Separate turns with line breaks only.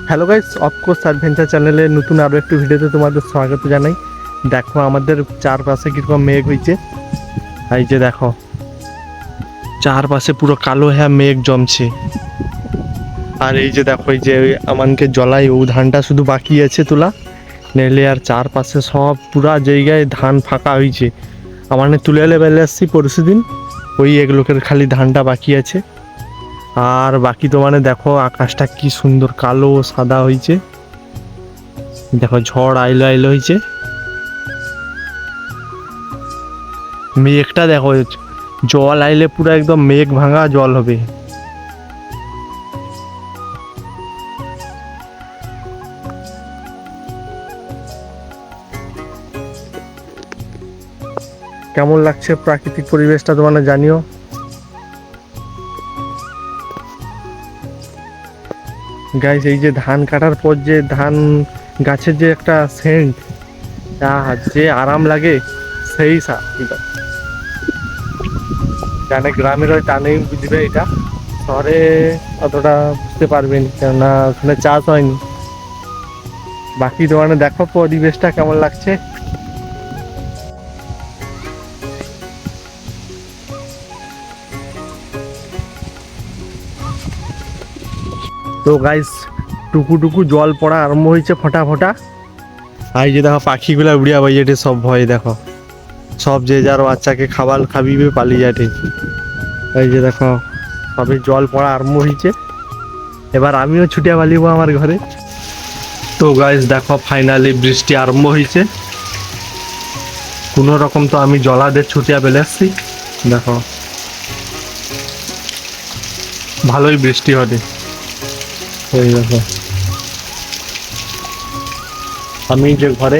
Hello guys, of course adventure চ্যানেলে নতুন আরও একটু ভিডিওতে তোমাদের স্বাগত জানাই। দেখো আমাদের চারপাশে কীরকম মেঘ হয়েছে। এই যে দেখো চারপাশে পুরো কালো হ্যাঁ মেঘ জমছে। আর এই যে দেখো এই যে আমাকে জলাই ও ধানটা শুধু বাকি আছে তোলা, নেলে আর চারপাশে সব পুরা জায়গায় ধান ফাঁকা হয়েছে। আমার তুলে এলে বেলে আসছি পরশু দিন, ওই এগুলোকের খালি ধানটা বাকি আছে। আর বাকি তো মানে দেখো আকাশটা কি সুন্দর কালো সাদা হয়েছে। দেখো ঝড় আইলো আইলো হয়েছে, মেঘটা দেখো, জল আইলে পুরো একদম মেঘ ভাঙা জল হবে। কেমন লাগছে প্রাকৃতিক পরিবেশটা তোমার জানিও। গাইস এই যে ধান কাটার পর যে ধান গাছের যে একটা সেন্ট, যে আরাম লাগে সেই জানে গ্রামের ওই টানেই বুঝবে এটা, শহরে অতটা বুঝতে পারবেনি কেননা ওখানে চাষ হয়নি। বাকি দোকানে দেখো পরিবেশটা কেমন লাগছে। তো গাইস টুকু টুকু জল পড়া আরম্ভ হয়েছে ফোঁটা ফোঁটা। আর যে দেখো পাখিগুলা উড়িয়া বাইয়াটে সব ভয় দেখো, সব যে যার বাচ্চাকে খাবার খাবিবে পালিয়ে যাটে। এই যে দেখো সবে জল পড়া আরম্ভ হয়েছে, এবার আমিও ছুটিয়া পালিব আমার ঘরে। তো গাইস দেখো ফাইনালি বৃষ্টি আরম্ভ হয়েছে। কোনো রকম তো আমি জলাদের ছুটিয়া পেলে আসছি। দেখো ভালোই বৃষ্টি হবে। এই দেখো আমি যে ঘরে